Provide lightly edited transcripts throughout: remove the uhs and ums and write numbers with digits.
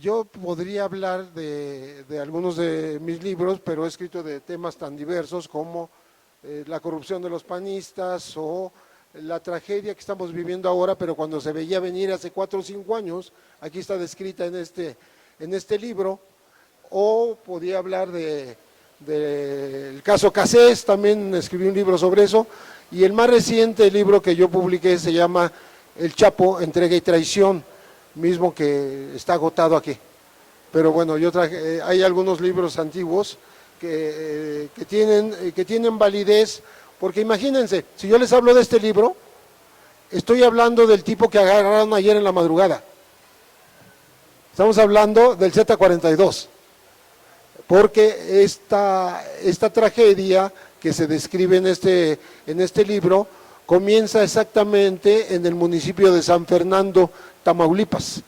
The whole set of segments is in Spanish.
Yo podría hablar de algunos de mis libros, pero he escrito de temas tan diversos como la corrupción de los panistas o la tragedia que estamos viviendo ahora, pero cuando se veía venir hace 4 o 5 años, aquí está descrita en este libro. O podía hablar del caso Cassés, también escribí un libro sobre eso, y el más reciente libro que yo publiqué se llama El Chapo, entrega y traición, mismo que está agotado aquí. Pero bueno, yo hay algunos libros antiguos que tienen validez, porque imagínense, si yo les hablo de este libro, estoy hablando del tipo que agarraron ayer en la madrugada. Estamos hablando del Z-42, porque esta tragedia que se describe en este libro comienza exactamente en el municipio de San Fernando, Tamaulipas,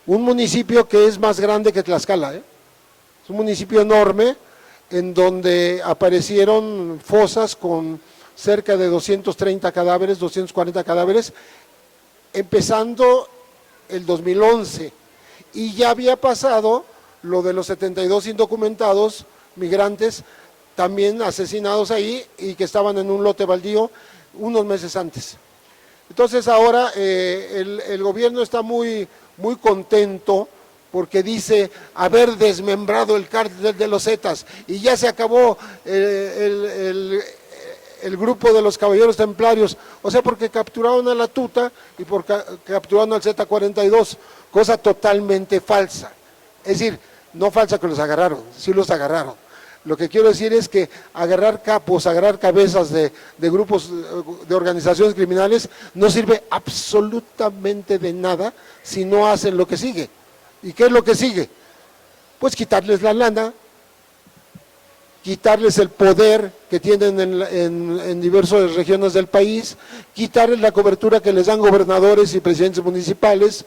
un municipio que es más grande que Tlaxcala, ¿eh? Es un municipio enorme en donde aparecieron fosas con cerca de 230 cadáveres, 240 cadáveres, empezando el 2011, y ya había pasado lo de los 72 indocumentados migrantes también asesinados ahí y que estaban en un lote baldío unos meses antes. Entonces ahora el gobierno está muy contento porque dice haber desmembrado el cártel de los Zetas y ya se acabó el grupo de los caballeros templarios, o sea, porque capturaron a la Tuta y porque capturaron al Z-42, cosa totalmente falsa. Es decir, no falsa que los agarraron, sí los agarraron. Lo que quiero decir es que agarrar capos, agarrar cabezas de grupos, de organizaciones criminales, no sirve absolutamente de nada si no hacen lo que sigue. ¿Y qué es lo que sigue? Pues quitarles la lana, quitarles el poder que tienen en diversas regiones del país, quitarles la cobertura que les dan gobernadores y presidentes municipales,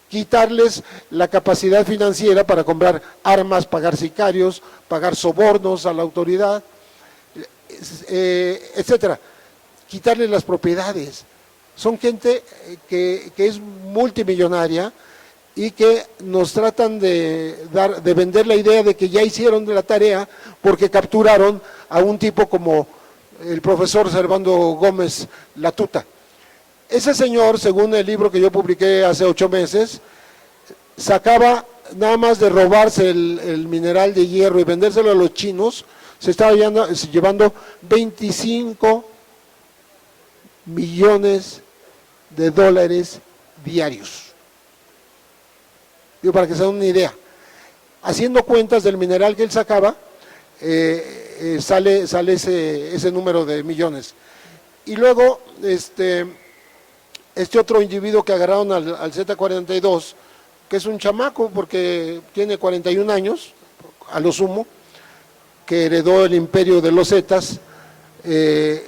quitarles la capacidad financiera para comprar armas, pagar sicarios, pagar sobornos a la autoridad, etcétera. Quitarles las propiedades. Son gente que es multimillonaria y que nos tratan de vender la idea de que ya hicieron de la tarea porque capturaron a un tipo como el profesor Servando Gómez Latuta. Ese señor, según el libro que yo publiqué hace 8 meses, sacaba, nada más de robarse el mineral de hierro y vendérselo a los chinos, se estaba llevando 25 millones de dólares diarios. Digo, para que se den una idea. Haciendo cuentas del mineral que él sacaba, sale ese número de millones. Y luego, este otro individuo que agarraron al Z-42, que es un chamaco porque tiene 41 años, a lo sumo, que heredó el imperio de los Zetas, él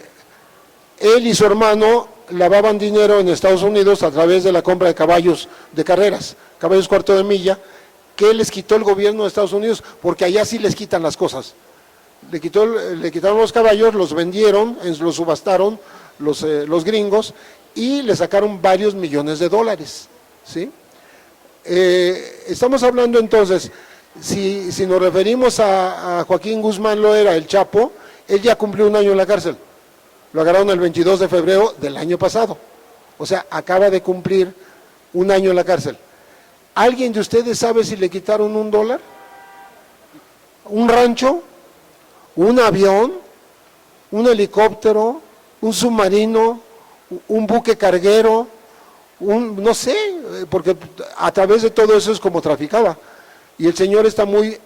y su hermano lavaban dinero en Estados Unidos a través de la compra de caballos de carreras, caballos cuarto de milla, que les quitó el gobierno de Estados Unidos, porque allá sí les quitan las cosas. Le quitaron los caballos, los vendieron, los subastaron los gringos, y le sacaron varios millones de dólares, ¿sí? Estamos hablando entonces, si nos referimos a Joaquín Guzmán Loera, el Chapo, él ya cumplió 1 año en la cárcel. Lo agarraron el 22 de febrero del año pasado. O sea, acaba de cumplir 1 año en la cárcel. ¿Alguien de ustedes sabe si le quitaron $1? ¿Un rancho? ¿Un avión? ¿Un helicóptero? ¿Un submarino? ¿Un buque carguero? No sé, porque a través de todo eso es como traficaba. Y el señor está muy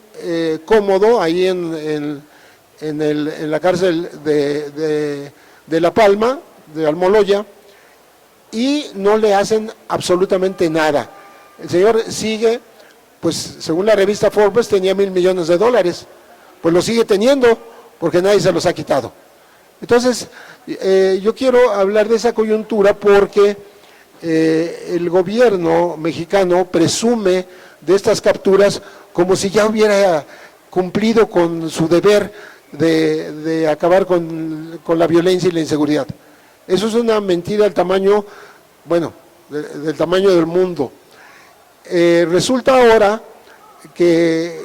cómodo ahí en la cárcel de La Palma, de Almoloya, y no le hacen absolutamente nada. El señor sigue, pues según la revista Forbes tenía $1,000 millones, pues lo sigue teniendo porque nadie se los ha quitado. Entonces, yo quiero hablar de esa coyuntura porque el gobierno mexicano presume de estas capturas como si ya hubiera cumplido con su deber de acabar con la violencia y la inseguridad. Eso es una mentira del tamaño, bueno, del tamaño del mundo. Resulta ahora que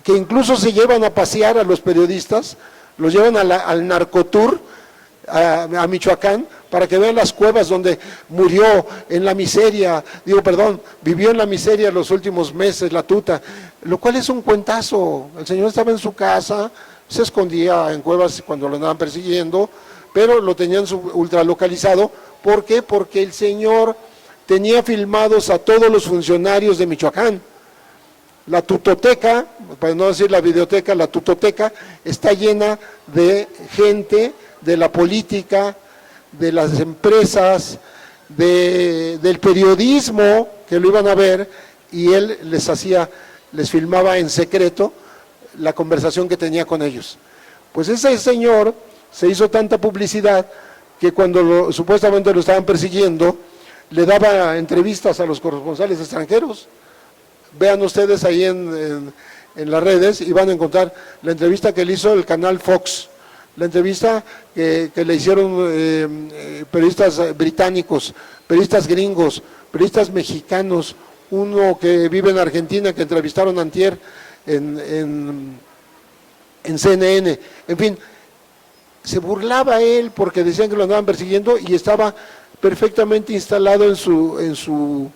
incluso se llevan a pasear a los periodistas, los llevan al narcotour a Michoacán para que vean las cuevas donde murió en la miseria, vivió en la miseria los últimos meses la tuta, lo cual es un cuentazo. El señor estaba en su casa, se escondía en cuevas cuando lo andaban persiguiendo, pero lo tenían ultralocalizado. ¿Por qué? Porque el señor tenía filmados a todos los funcionarios de Michoacán. La tutoteca, para no decir la videoteca, la tutoteca está llena de gente de la política, de las empresas, del periodismo, que lo iban a ver, y él les filmaba en secreto la conversación que tenía con ellos. Pues ese señor se hizo tanta publicidad que cuando supuestamente lo estaban persiguiendo, le daba entrevistas a los corresponsales extranjeros. Vean ustedes ahí en las redes y van a encontrar la entrevista que le hizo el canal Fox, la entrevista que le hicieron periodistas británicos, periodistas gringos, periodistas mexicanos, uno que vive en Argentina que entrevistaron antier en CNN, en fin, se burlaba él porque decían que lo andaban persiguiendo y estaba perfectamente instalado en su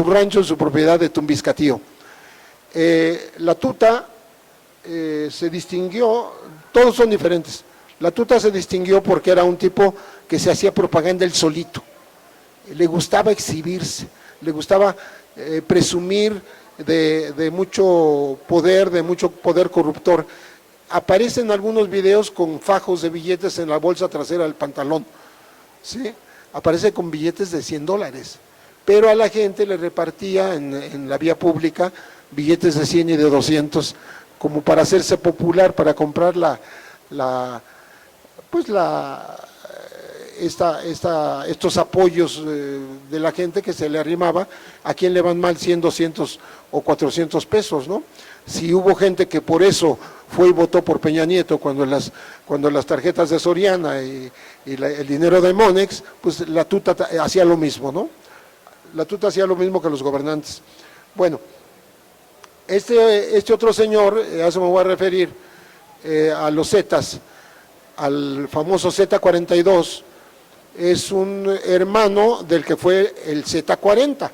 rancho, en su propiedad de Tumbiscatío. La tuta se distinguió, todos son diferentes. La tuta se distinguió porque era un tipo que se hacía propaganda él solito. Le gustaba exhibirse, le gustaba presumir de mucho poder corruptor. Aparece en algunos videos con fajos de billetes en la bolsa trasera del pantalón, ¿sí? Aparece con billetes de $100, pero a la gente le repartía en la vía pública billetes de 100 y de 200, como para hacerse popular, para comprar estos apoyos de la gente que se le arrimaba, a quien le van mal 100, 200 o 400 pesos, ¿no? Si hubo gente que por eso fue y votó por Peña Nieto cuando las tarjetas de Soriana y el dinero de Monex, pues la tuta hacía lo mismo, ¿no? La tuta hacía lo mismo que los gobernantes. Bueno, este otro señor, a eso me voy a referir, a los Zetas, al famoso Z42, es un hermano del que fue el Z40,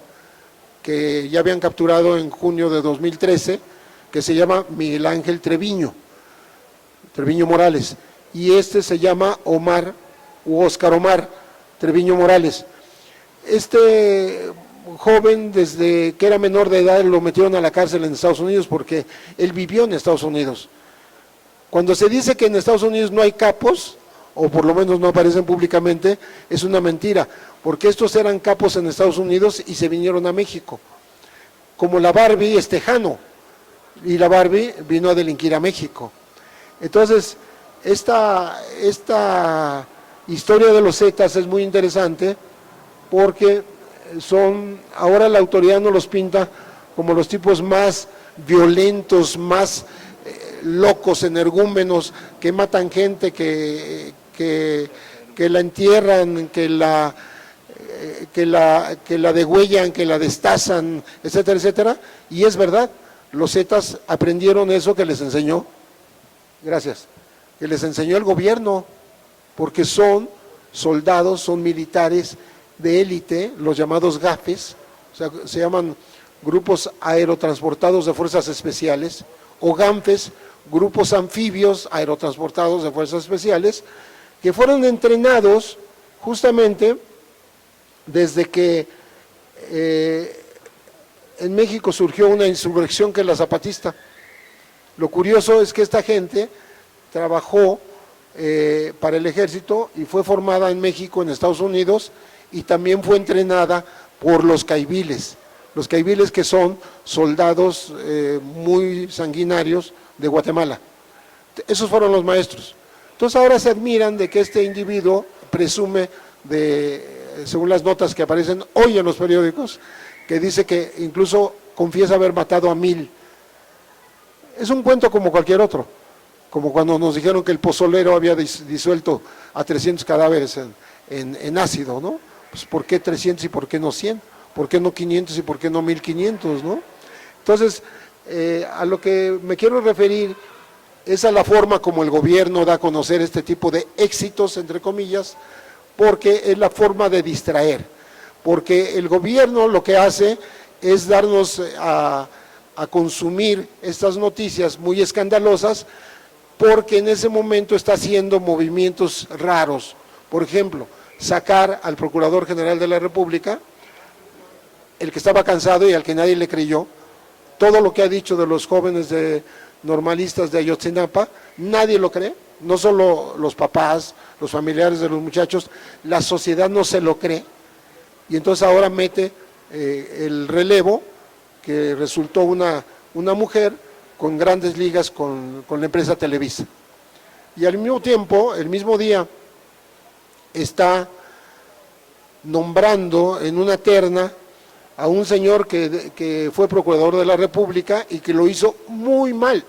que ya habían capturado en junio de 2013, que se llama Miguel Ángel Treviño Morales, y este se llama Óscar Omar Treviño Morales. Este joven, desde que era menor de edad, lo metieron a la cárcel en Estados Unidos porque él vivió en Estados Unidos. Cuando se dice que en Estados Unidos no hay capos, o por lo menos no aparecen públicamente, es una mentira, porque estos eran capos en Estados Unidos y se vinieron a México. Como la Barbie es tejano, y la Barbie vino a delinquir a México. Entonces, esta historia de los Zetas es muy interesante porque ahora la autoridad nos los pinta como los tipos más violentos, más locos, energúmenos, que matan gente, que la entierran, que la degüellan, que la destazan, etcétera, etcétera. Y es verdad, los Zetas aprendieron eso que les enseñó, que les enseñó el gobierno, porque son soldados, son militares de élite, los llamados GAFES, o sea, se llaman grupos aerotransportados de fuerzas especiales, o GANFES, grupos anfibios aerotransportados de fuerzas especiales, que fueron entrenados justamente desde que en México surgió una insurrección que es la zapatista. Lo curioso es que esta gente trabajó para el ejército y fue formada en México, en Estados Unidos, y también fue entrenada por los caiviles que son soldados muy sanguinarios de Guatemala. Esos fueron los maestros. Entonces ahora se admiran de que este individuo presume según las notas que aparecen hoy en los periódicos, que dice que incluso confiesa haber matado a 1000. Es un cuento como cualquier otro, como cuando nos dijeron que el pozolero había disuelto a 300 cadáveres en ácido, ¿no? Pues ¿por qué 300 y por qué no 100? ¿Por qué no 500 y por qué no 1500, no? Entonces, a lo que me quiero referir es a la forma como el gobierno da a conocer este tipo de éxitos, entre comillas, porque es la forma de distraer, porque el gobierno lo que hace es darnos a consumir estas noticias muy escandalosas, porque en ese momento está haciendo movimientos raros. Por ejemplo, sacar al Procurador General de la República, el que estaba cansado y al que nadie le creyó, todo lo que ha dicho de los jóvenes normalistas de Ayotzinapa, nadie lo cree, no solo los papás, los familiares de los muchachos, la sociedad no se lo cree, y entonces ahora mete el relevo, que resultó una mujer con grandes ligas con la empresa Televisa. Y al mismo tiempo, el mismo día, está nombrando en una terna a un señor que fue procurador de la República y que lo hizo muy mal,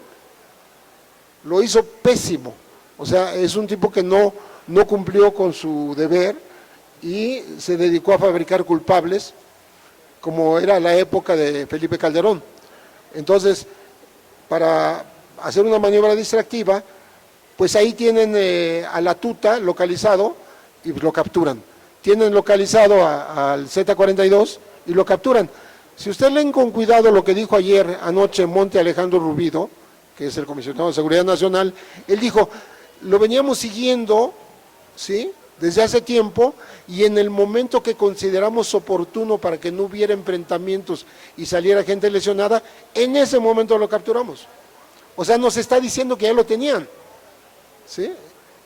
lo hizo pésimo. O sea, es un tipo que no cumplió con su deber y se dedicó a fabricar culpables, como era la época de Felipe Calderón. Entonces, para hacer una maniobra distractiva, pues ahí tienen a la tuta localizado y lo capturan. Tienen localizado al Z-42 y lo capturan. Si usted leen con cuidado lo que dijo anoche Monte Alejandro Rubido, que es el comisionado de Seguridad Nacional, él dijo, lo veníamos siguiendo, ¿sí?, desde hace tiempo, y en el momento que consideramos oportuno para que no hubiera enfrentamientos y saliera gente lesionada, en ese momento lo capturamos. O sea, nos está diciendo que ya lo tenían, ¿sí?,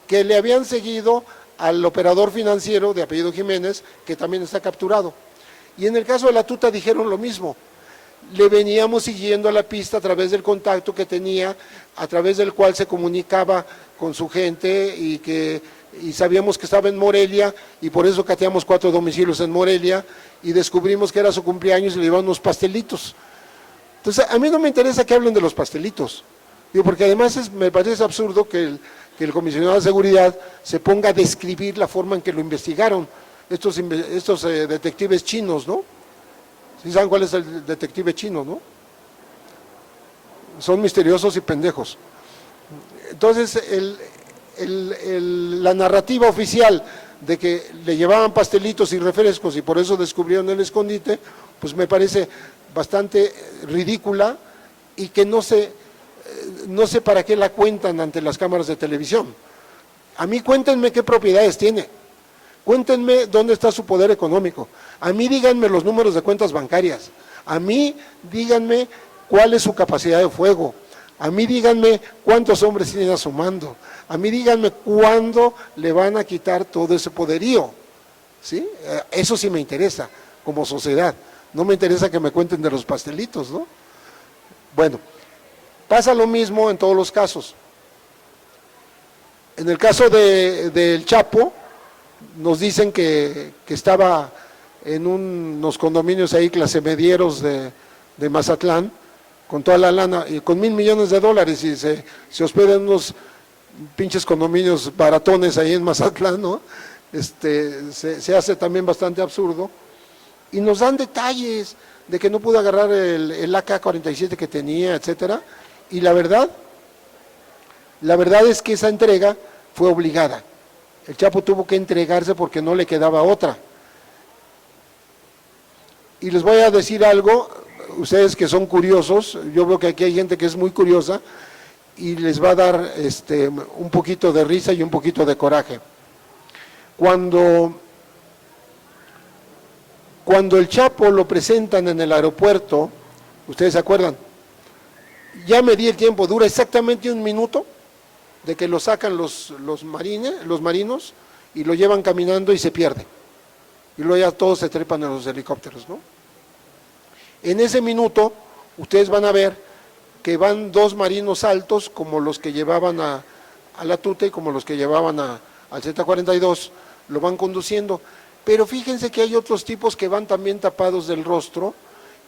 que le habían seguido al operador financiero de apellido Jiménez, que también está capturado. Y en el caso de la tuta dijeron lo mismo, le veníamos siguiendo a la pista a través del contacto que tenía, a través del cual se comunicaba con su gente y sabíamos que estaba en Morelia y por eso cateamos 4 domicilios en Morelia y descubrimos que era su cumpleaños y le llevaban unos pastelitos. Entonces, a mí no me interesa que hablen de los pastelitos, digo, porque además me parece absurdo que el comisionado de seguridad se ponga a describir la forma en que lo investigaron estos detectives chinos, ¿no? ¿Sí saben cuál es el detective chino, no? Son misteriosos y pendejos. Entonces, la narrativa oficial de que le llevaban pastelitos y refrescos y por eso descubrieron el escondite, pues me parece bastante ridícula y que no sé para qué la cuentan ante las cámaras de televisión. A mí cuéntenme qué propiedades tiene, cuéntenme dónde está su poder económico, a mí díganme los números de cuentas bancarias, a mí díganme cuál es su capacidad de fuego, a mí díganme cuántos hombres tienen a su mando, a mí díganme cuándo le van a quitar todo ese poderío, ¿sí? Eso sí me interesa como sociedad, no me interesa que me cuenten de los pastelitos, ¿no? Bueno, pasa lo mismo en todos los casos. En el caso del Chapo, nos dicen que estaba en unos condominios ahí clase medieros de Mazatlán, con toda la lana, y con $1,000 millones y se hospeda en unos pinches condominios baratones ahí en Mazatlán, ¿no? Se hace también bastante absurdo, y nos dan detalles de que no pudo agarrar el AK-47 que tenía, etcétera, y la verdad es que esa entrega fue obligada. El Chapo tuvo que entregarse porque no le quedaba otra. Y les voy a decir algo, ustedes que son curiosos, yo veo que aquí hay gente que es muy curiosa y les va a dar un poquito de risa y un poquito de coraje. Cuando el Chapo lo presentan en el aeropuerto, ¿ustedes se acuerdan? Ya medí el tiempo, dura exactamente 1 minuto de que lo sacan los marinos y lo llevan caminando y se pierde. Y luego ya todos se trepan en los helicópteros, ¿no? En ese minuto, ustedes van a ver que van 2 marinos altos, como los que llevaban a la tuta y como los que llevaban al Z-42, lo van conduciendo. Pero fíjense que hay otros tipos que van también tapados del rostro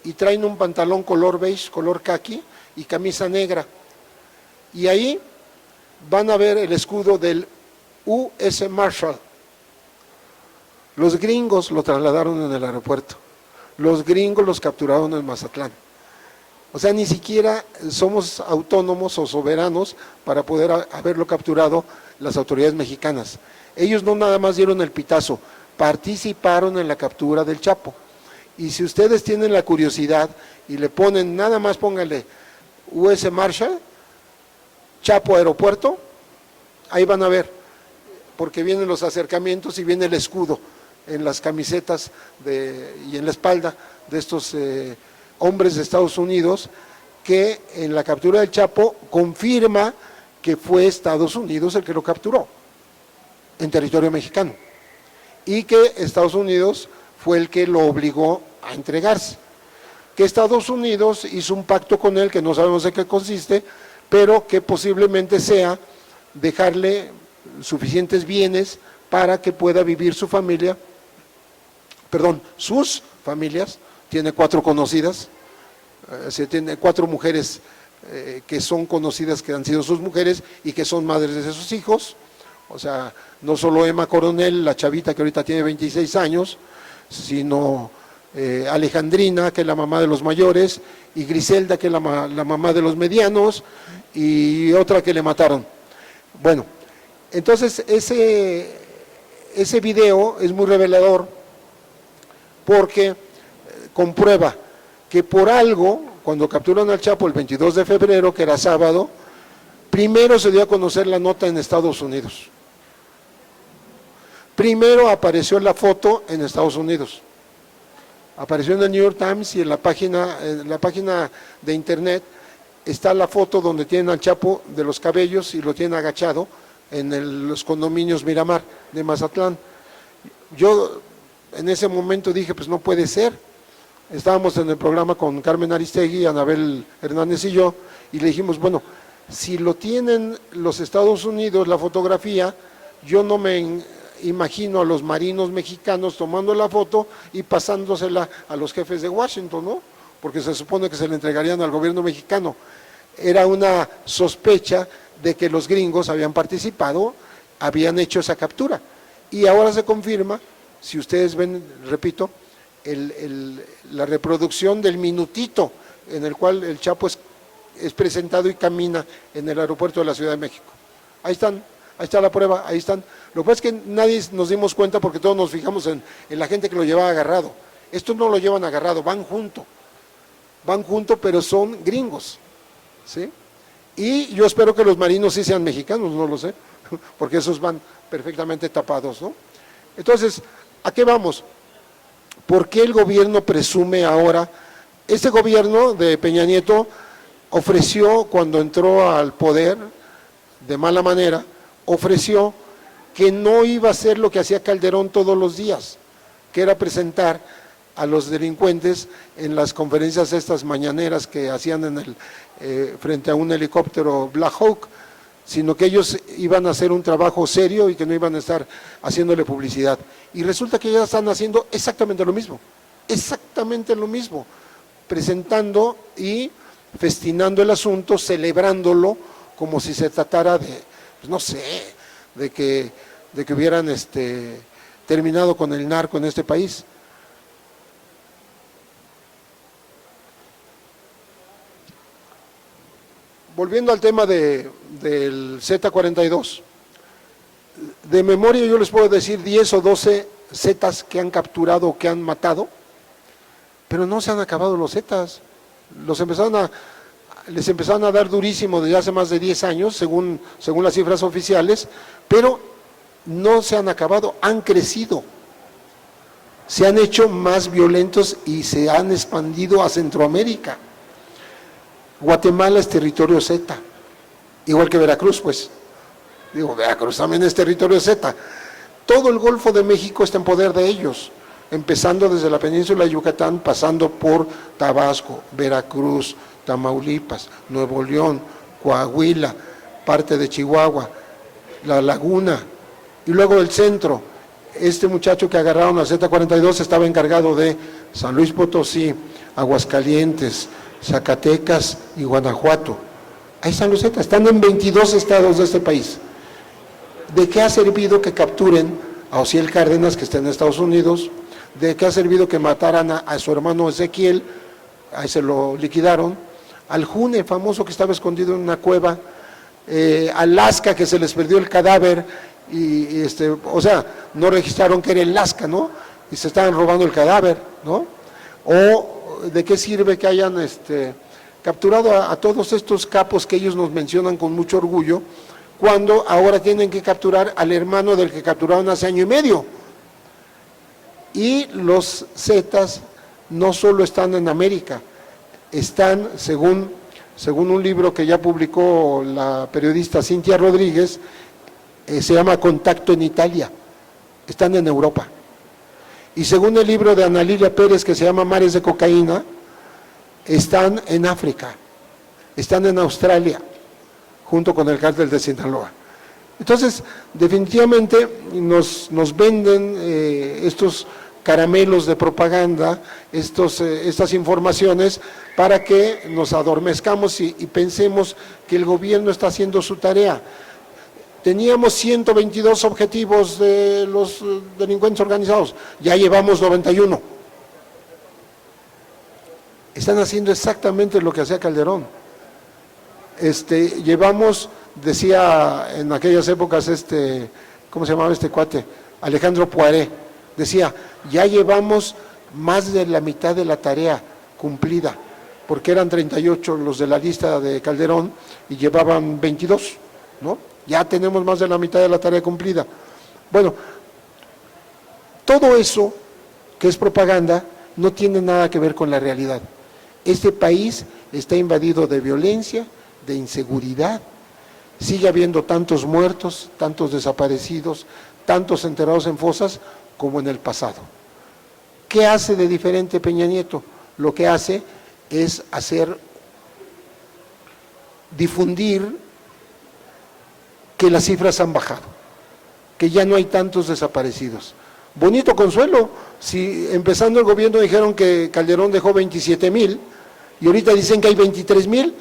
y traen un pantalón color beige, color caqui y camisa negra. Y ahí van a ver el escudo del U.S. Marshall. Los gringos lo trasladaron en el aeropuerto, los gringos los capturaron en Mazatlán. O sea, ni siquiera somos autónomos o soberanos para poder haberlo capturado las autoridades mexicanas. Ellos no nada más dieron el pitazo, participaron en la captura del Chapo. Y si ustedes tienen la curiosidad y le ponen, nada más pónganle US Marshall, Chapo Aeropuerto, ahí van a ver, porque vienen los acercamientos y viene el escudo en las camisetas y en la espalda de estos hombres de Estados Unidos, que en la captura del Chapo confirma que fue Estados Unidos el que lo capturó en territorio mexicano y que Estados Unidos fue el que lo obligó a entregarse, que Estados Unidos hizo un pacto con él que no sabemos de qué consiste, pero que posiblemente sea dejarle suficientes bienes para que pueda vivir sus familias, tiene 4 conocidas, tiene 4 mujeres que son conocidas, que han sido sus mujeres y que son madres de sus hijos, o sea, no solo Emma Coronel, la chavita que ahorita tiene 26 años, sino Alejandrina, que es la mamá de los mayores, y Griselda, que es la mamá de los medianos, y otra que le mataron. Bueno, entonces ese video es muy revelador porque comprueba que por algo, cuando capturan al Chapo el 22 de febrero, que era sábado, primero se dio a conocer la nota en Estados Unidos. Primero apareció la foto en Estados Unidos. Apareció en el New York Times y en la página de internet está la foto donde tienen al Chapo de los cabellos y lo tienen agachado en los condominios Miramar de Mazatlán. Yo en ese momento dije, pues no puede ser. Estábamos en el programa con Carmen Aristegui, Anabel Hernández y yo, y le dijimos, bueno, si lo tienen los Estados Unidos, la fotografía, yo no me imagino a los marinos mexicanos tomando la foto y pasándosela a los jefes de Washington, ¿no? Porque se supone que se le entregarían al gobierno mexicano. Era una sospecha de que los gringos habían participado, habían hecho esa captura. Y ahora se confirma, si ustedes ven, repito, la reproducción del minutito en el cual el Chapo es presentado y camina en el aeropuerto de la Ciudad de México. Ahí están, ahí está la prueba, ahí están. Lo que pasa es que nadie nos dimos cuenta porque todos nos fijamos en la gente que lo llevaba agarrado. Estos no lo llevan agarrado, van junto, pero son gringos, ¿sí? Y yo espero que los marinos sí sean mexicanos, no lo sé, porque esos van perfectamente tapados, ¿no? Entonces, ¿a qué vamos? ¿Por qué el gobierno presume ahora? Este gobierno de Peña Nieto ofreció, cuando entró al poder, de mala manera, ofreció que no iba a hacer lo que hacía Calderón todos los días, que era presentar a los delincuentes en las conferencias estas mañaneras que hacían frente a un helicóptero Black Hawk, sino que ellos iban a hacer un trabajo serio y que no iban a estar haciéndole publicidad. Y resulta que ya están haciendo exactamente lo mismo, presentando y festinando el asunto, celebrándolo como si se tratara de, pues no sé, de que hubieran terminado con el narco en este país. Volviendo al tema del Z-42, de memoria yo les puedo decir 10 o 12 Zetas que han capturado o que han matado, pero no se han acabado los Zetas. Les empezaron a dar durísimo desde hace más de 10 años, según las cifras oficiales, pero no se han acabado, han crecido, se han hecho más violentos y se han expandido a Centroamérica. Guatemala es territorio Z, igual que Veracruz, pues. Digo, Veracruz también es territorio Z. Todo el Golfo de México está en poder de ellos, empezando desde la península de Yucatán, pasando por Tabasco, Veracruz, Tamaulipas, Nuevo León, Coahuila, parte de Chihuahua, La Laguna, y luego el centro. Este muchacho que agarraron al Z-42 estaba encargado de San Luis Potosí, Aguascalientes, Zacatecas y Guanajuato. Ahí están los Zetas, están en 22 estados de este país. ¿De qué ha servido que capturen a Osiel Cárdenas, que está en Estados Unidos? ¿De qué ha servido que mataran a su hermano Ezequiel? Ahí se lo liquidaron. al June famoso que estaba escondido en una cueva, al Lasca que se les perdió el cadáver y o sea, no registraron que era el Lasca, ¿no? Y se estaban robando el cadáver, ¿no? O de qué sirve que hayan capturado a todos estos capos que ellos nos mencionan con mucho orgullo, cuando ahora tienen que capturar al hermano del que capturaron hace año y medio. Y los Zetas no solo están en América, están, según un libro que ya publicó la periodista Cintia Rodríguez, se llama Contacto en Italia, están en Europa. Y según el libro de Ana Lilia Pérez, que se llama Mares de Cocaína, están en África, están en Australia, junto con el cártel de Sinaloa. Entonces, definitivamente nos venden estos caramelos de propaganda, estas informaciones, para que nos adormezcamos y pensemos que el gobierno está haciendo su tarea. Teníamos 122 objetivos de los delincuentes organizados, ya llevamos 91. Están haciendo exactamente lo que hacía Calderón. Llevamos, decía en aquellas épocas ¿cómo se llamaba este cuate? Alejandro Poiré, decía, ya llevamos más de la mitad de la tarea cumplida, porque eran 38 los de la lista de Calderón y llevaban 22, ¿no? Ya tenemos más de la mitad de la tarea cumplida. Bueno, todo eso que es propaganda no tiene nada que ver con la realidad. Este país está invadido de violencia, de inseguridad, sigue habiendo tantos muertos, tantos desaparecidos, tantos enterrados en fosas como en el pasado. ¿Qué hace de diferente Peña Nieto? Lo que hace es difundir que las cifras han bajado, que ya no hay tantos desaparecidos. Bonito consuelo, si empezando el gobierno dijeron que Calderón dejó 27,000 y ahorita dicen que hay 23,000,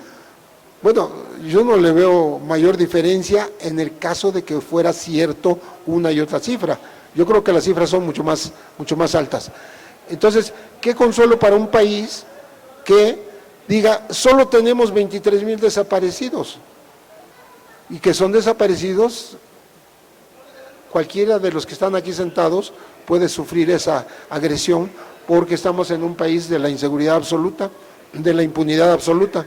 bueno, yo no le veo mayor diferencia en el caso de que fuera cierto una y otra cifra. Yo creo que las cifras son mucho más altas. Entonces, ¿qué consuelo para un país que diga, solo tenemos 23,000 desaparecidos? Y que son desaparecidos, cualquiera de los que están aquí sentados puede sufrir esa agresión, porque estamos en un país de la inseguridad absoluta, de la impunidad absoluta,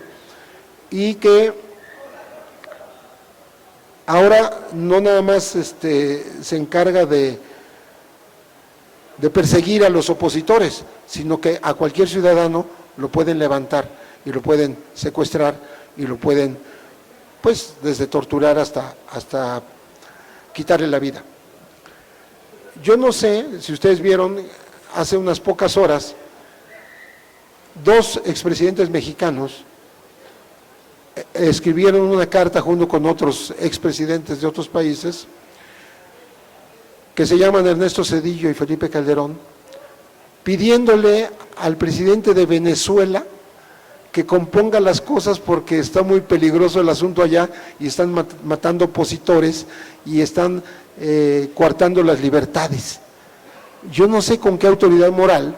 y que ahora no nada más se encarga de perseguir a los opositores, sino que a cualquier ciudadano lo pueden levantar y lo pueden secuestrar y lo pueden, pues, desde torturar hasta quitarle la vida. Yo no sé si ustedes vieron hace unas pocas horas, 2 expresidentes mexicanos escribieron una carta junto con otros expresidentes de otros países que se llaman Ernesto Zedillo y Felipe Calderón, pidiéndole al presidente de Venezuela que componga las cosas porque está muy peligroso el asunto allá y están matando opositores y están coartando las libertades. Yo no sé con qué autoridad moral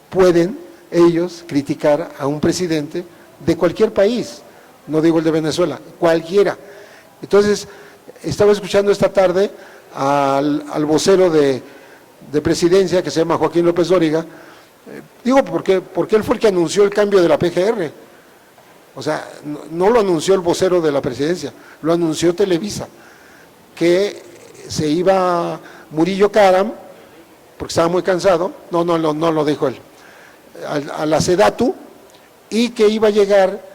pueden ellos criticar a un presidente de cualquier país, no digo el de Venezuela, cualquiera. Entonces, estaba escuchando esta tarde al vocero de presidencia, que se llama Joaquín López Dóriga, digo porque él fue el que anunció el cambio de la PGR, o sea, no lo anunció el vocero de la presidencia, lo anunció Televisa, que se iba Murillo Karam, porque estaba muy cansado, no lo dijo él, a la SEDATU, y que iba a llegar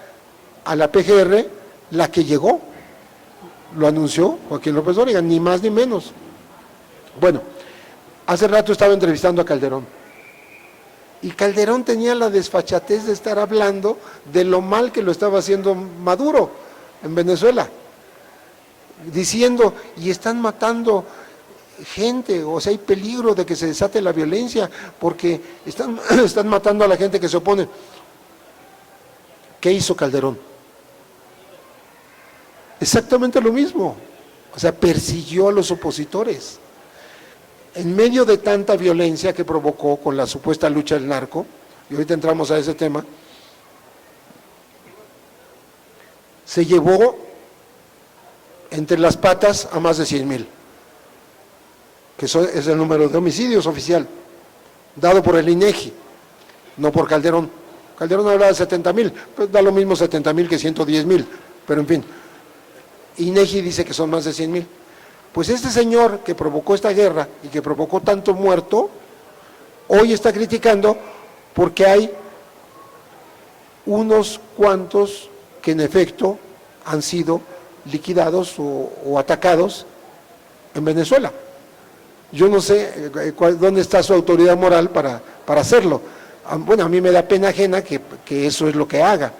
a la PGR la que llegó, lo anunció Joaquín López Dóriga, ni más ni menos. Bueno, hace rato estaba entrevistando a Calderón, y Calderón tenía la desfachatez de estar hablando de lo mal que lo estaba haciendo Maduro en Venezuela, diciendo, y están matando gente, o sea, hay peligro de que se desate la violencia, porque están matando a la gente que se opone. ¿Qué hizo Calderón? Exactamente lo mismo, o sea, persiguió a los opositores. En medio de tanta violencia que provocó con la supuesta lucha del narco, y ahorita entramos a ese tema, se llevó entre las patas a más de 100,000, que es el número de homicidios oficial, dado por el INEGI, no por Calderón. Calderón hablaba de 70,000, pues da lo mismo 70,000 que 110,000, pero en fin, INEGI dice que son más de 100,000. Pues este señor que provocó esta guerra y que provocó tanto muerto, hoy está criticando porque hay unos cuantos que en efecto han sido liquidados o atacados en Venezuela. Yo no sé dónde está su autoridad moral para hacerlo. Bueno, a mí me da pena ajena que eso es lo que haga.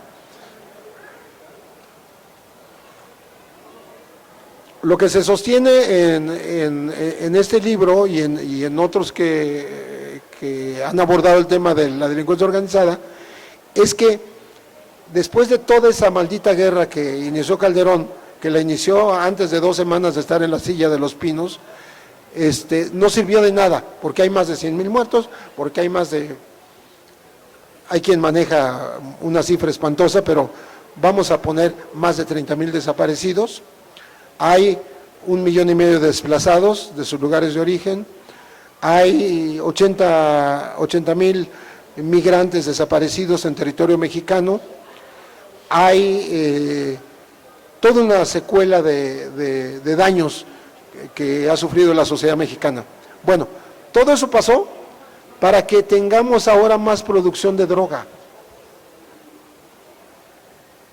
Lo que se sostiene en este libro y en otros que han abordado el tema de la delincuencia organizada es que después de toda esa maldita guerra que inició Calderón, que la inició antes de 2 semanas de estar en la silla de los pinos, no sirvió de nada, porque hay más de 100,000 muertos, porque hay quien maneja una cifra espantosa, pero vamos a poner más de 30,000 desaparecidos, hay 1,5 millones de desplazados de sus lugares de origen, hay 80,000 migrantes desaparecidos en territorio mexicano, hay toda una secuela de daños que ha sufrido la sociedad mexicana. Bueno, todo eso pasó para que tengamos ahora más producción de droga.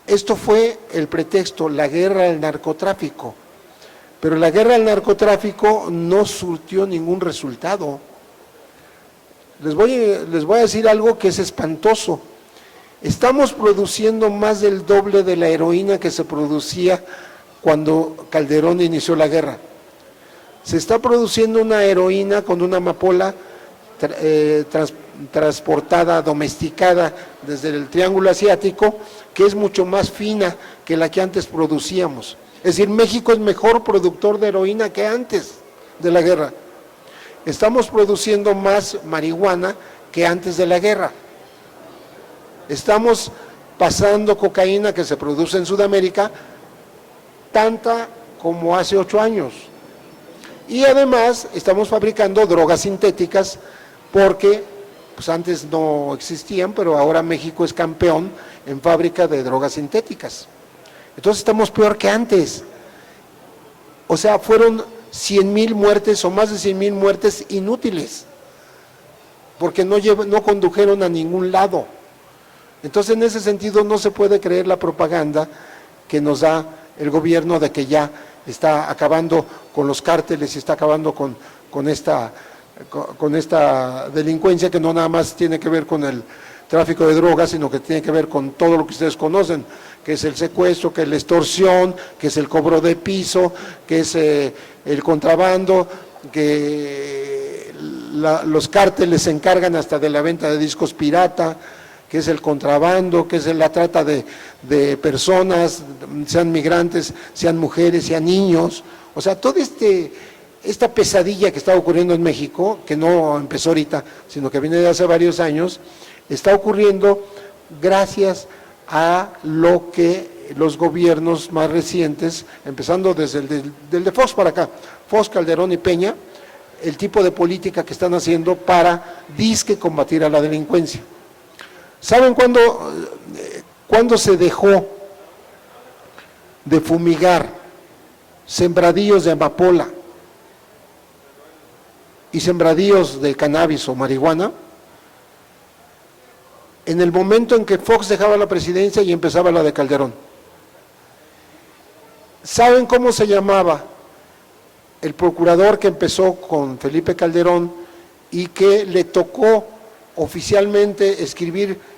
Esto fue el pretexto, la guerra al narcotráfico, pero la guerra al narcotráfico no surtió ningún resultado. Les voy a decir algo que es espantoso. Estamos produciendo más del doble de la heroína que se producía cuando Calderón inició la guerra. Se está produciendo una heroína con una amapola transportada, domesticada desde el Triángulo Asiático, que es mucho más fina que la que antes producíamos. Es decir, México es mejor productor de heroína que antes de la guerra. Estamos produciendo más marihuana que antes de la guerra. Estamos pasando cocaína que se produce en Sudamérica, tanta como hace 8 años. Y además estamos fabricando drogas sintéticas porque pues antes no existían, pero ahora México es campeón en fábrica de drogas sintéticas. Entonces estamos peor que antes. O sea, fueron 100,000 muertes o más de 100,000 muertes inútiles, porque no condujeron a ningún lado. Entonces, en ese sentido, no se puede creer la propaganda que nos da el gobierno de que ya está acabando con los cárteles y está acabando con esta delincuencia que no nada más tiene que ver con el tráfico de drogas, sino que tiene que ver con todo lo que ustedes conocen, que es el secuestro, que es la extorsión, que es el cobro de piso, que es el contrabando, que los cárteles se encargan hasta de la venta de discos pirata, que es el contrabando, que es la trata de personas, sean migrantes, sean mujeres, sean niños. O sea, toda esta pesadilla que está ocurriendo en México, que no empezó ahorita, sino que viene de hace varios años, está ocurriendo gracias a lo que los gobiernos más recientes, empezando desde el de Fox para acá, Fox, Calderón y Peña, el tipo de política que están haciendo para disque combatir a la delincuencia. ¿Saben cuándo se dejó de fumigar sembradíos de amapola y sembradíos de cannabis o marihuana? En el momento en que Fox dejaba la presidencia y empezaba la de Calderón. ¿Saben cómo se llamaba el procurador que empezó con Felipe Calderón y que le tocó oficialmente escribir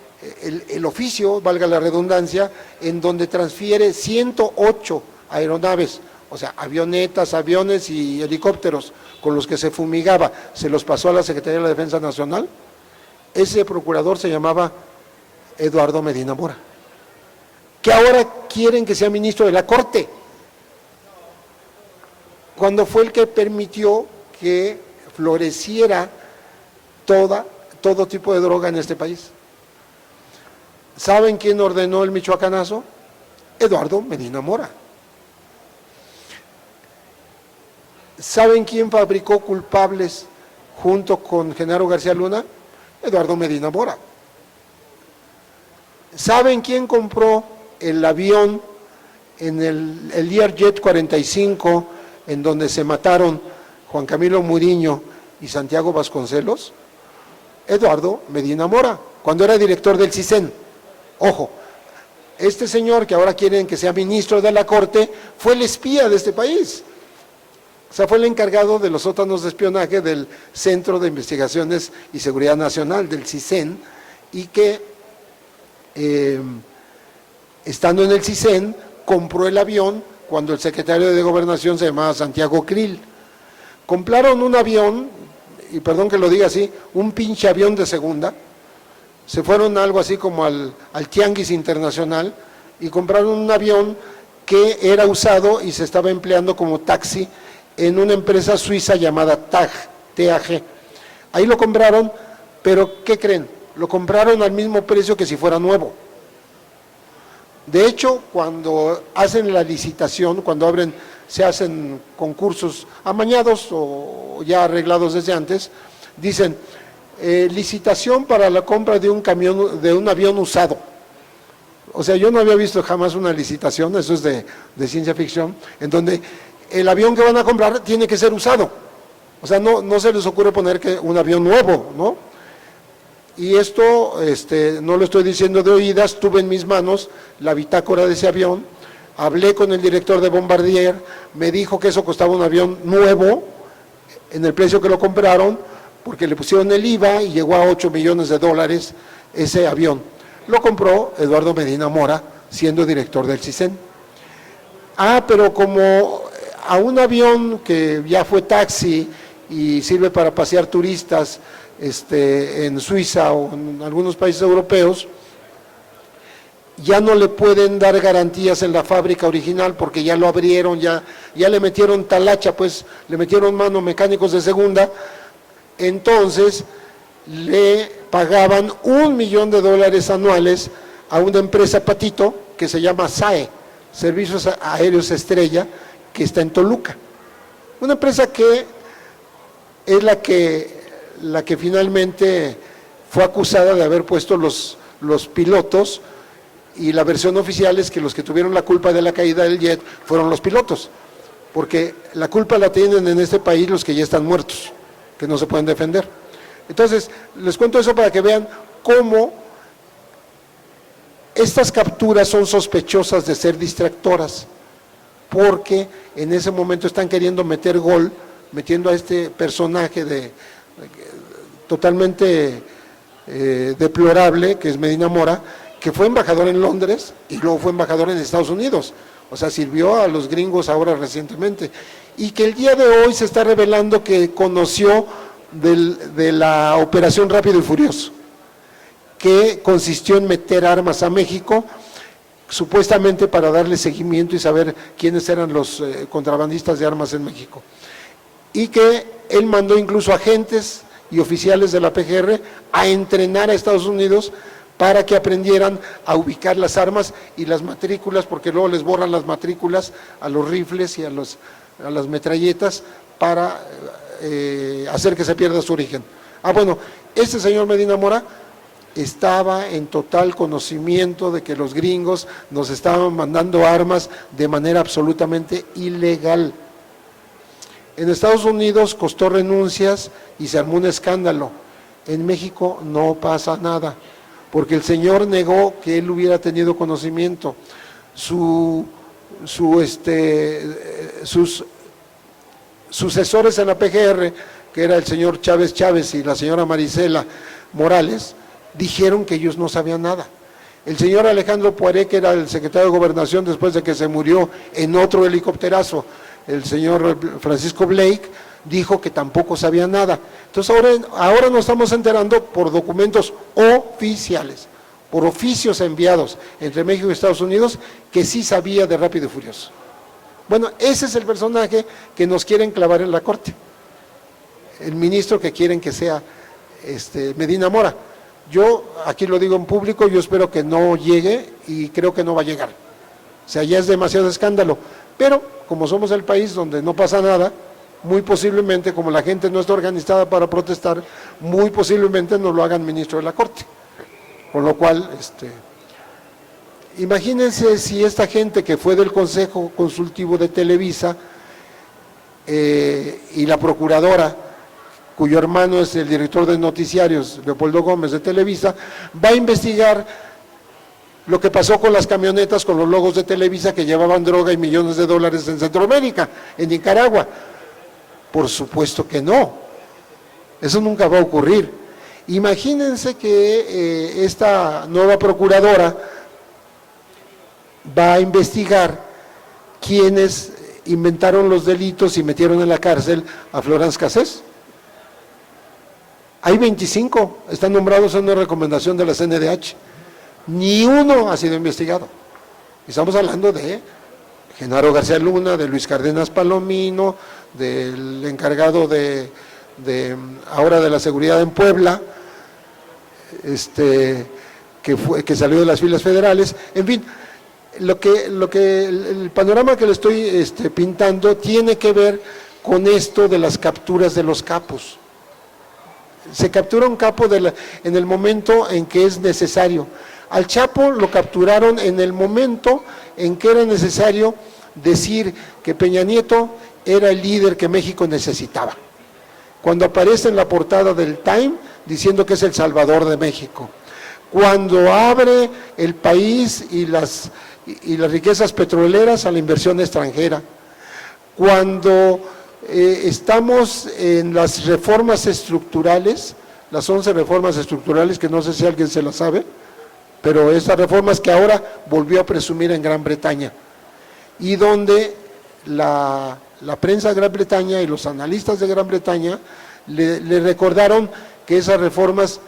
el oficio, valga la redundancia, en donde transfiere 108 aeronaves, o sea, avionetas, aviones y helicópteros con los que se fumigaba, se los pasó a la Secretaría de la Defensa Nacional? Ese procurador se llamaba Eduardo Medina Mora, que ahora quieren que sea ministro de la Corte, cuando fue el que permitió que floreciera todo tipo de droga en este país. ¿Saben quién ordenó el michoacanazo? Eduardo Medina Mora. ¿Saben quién fabricó culpables junto con Genaro García Luna? Eduardo Medina Mora. ¿Saben quién compró el avión en el Learjet 45 en donde se mataron Juan Camilo Muriño y Santiago Vasconcelos? Eduardo Medina Mora, cuando era director del CISEN. Ojo, este señor que ahora quieren que sea ministro de la Corte fue el espía de este país. O sea, fue el encargado de los sótanos de espionaje del Centro de Investigaciones y Seguridad Nacional, del CISEN, y que, estando en el CISEN, compró el avión cuando el secretario de Gobernación se llamaba Santiago Krill. Compraron un avión, y perdón que lo diga así, un pinche avión de segunda, se fueron algo así como al Tianguis Internacional y compraron un avión que era usado y se estaba empleando como taxi en una empresa suiza llamada TAG. Ahí lo compraron, pero ¿qué creen? Lo compraron al mismo precio que si fuera nuevo. De hecho, cuando hacen la licitación, cuando se hacen concursos amañados o ya arreglados desde antes, dicen, licitación para la compra de un avión usado. O sea, yo no había visto jamás una licitación, eso es de ciencia ficción, en donde el avión que van a comprar tiene que ser usado. O sea, no se les ocurre poner que un avión nuevo, ¿no? Y esto no lo estoy diciendo de oídas, tuve en mis manos la bitácora de ese avión, hablé con el director de Bombardier, me dijo que eso costaba un avión nuevo, en el precio que lo compraron, porque le pusieron el IVA y llegó a $8 millones ese avión. Lo compró Eduardo Medina Mora, siendo director del CISEN. Pero como a un avión que ya fue taxi y sirve para pasear turistas en Suiza o en algunos países europeos, ya no le pueden dar garantías en la fábrica original porque ya lo abrieron, ya le metieron talacha, pues le metieron mano mecánicos de segunda, entonces le pagaban $1 millón anuales a una empresa patito que se llama SAE, Servicios Aéreos Estrella, que está en Toluca. Una empresa que es la que finalmente fue acusada de haber puesto los pilotos, y la versión oficial es que los que tuvieron la culpa de la caída del jet fueron los pilotos, porque la culpa la tienen en este país los que ya están muertos, que no se pueden defender. Entonces, les cuento eso para que vean cómo estas capturas son sospechosas de ser distractoras, porque en ese momento están queriendo meter gol, metiendo a este personaje totalmente deplorable, que es Medina Mora, que fue embajador en Londres y luego fue embajador en Estados Unidos, o sea, sirvió a los gringos ahora recientemente, y que el día de hoy se está revelando que conoció de la operación Rápido y Furioso, que consistió en meter armas a México, supuestamente para darle seguimiento y saber quiénes eran los contrabandistas de armas en México, y que él mandó incluso agentes y oficiales de la PGR a entrenar a Estados Unidos para que aprendieran a ubicar las armas y las matrículas, porque luego les borran las matrículas a los rifles y a las metralletas para hacer que se pierda su origen. Bueno, este señor Medina Mora estaba en total conocimiento de que los gringos nos estaban mandando armas de manera absolutamente ilegal. En Estados Unidos costó renuncias y se armó un escándalo. En México no pasa nada, porque el señor negó que él hubiera tenido conocimiento. Sus sucesores en la PGR, que era el señor Chávez y la señora Marisela Morales, dijeron que ellos no sabían nada. El señor Alejandro Poiré, que era el secretario de Gobernación después de que se murió en otro helicópterazo, el señor Francisco Blake, dijo que tampoco sabía nada. Entonces ahora nos estamos enterando por documentos oficiales, por oficios enviados entre México y Estados Unidos, que sí sabía de Rápido y Furioso. Bueno, ese es el personaje que nos quieren clavar en la Corte, el ministro que quieren que sea Medina Mora. Yo aquí lo digo en público, yo espero que no llegue y creo que no va a llegar. O sea, ya es demasiado escándalo. Pero como somos el país donde no pasa nada, muy posiblemente, como la gente no está organizada para protestar, muy posiblemente nos lo hagan ministro de la Corte. Con lo cual, imagínense si esta gente que fue del Consejo Consultivo de Televisa y la procuradora, cuyo hermano es el director de noticiarios, Leopoldo Gómez de Televisa, va a investigar lo que pasó con las camionetas con los logos de Televisa que llevaban droga y millones de dólares en Centroamérica, en Nicaragua. Por supuesto que no, eso nunca va a ocurrir. Imagínense que esta nueva procuradora va a investigar quiénes inventaron los delitos y metieron en la cárcel a Florence Cassés. Hay 25, están nombrados en una recomendación de la CNDH. Ni uno ha sido investigado. Estamos hablando de Genaro García Luna, de Luis Cárdenas Palomino, del encargado de ahora de la seguridad en Puebla, que salió de las filas federales. En fin, el panorama que le estoy pintando tiene que ver con esto de las capturas de los capos. Se captura un capo en el momento en que es necesario. Al Chapo lo capturaron en el momento en que era necesario decir que Peña Nieto era el líder que México necesitaba. Cuando aparece en la portada del Time diciendo que es el Salvador de México. Cuando abre el país y las riquezas petroleras a la inversión extranjera. Cuando estamos en las reformas estructurales, las 11 reformas estructurales, que no sé si alguien se las sabe, pero estas reformas que ahora volvió a presumir en Gran Bretaña, y donde la prensa de Gran Bretaña y los analistas de Gran Bretaña le recordaron que esas reformas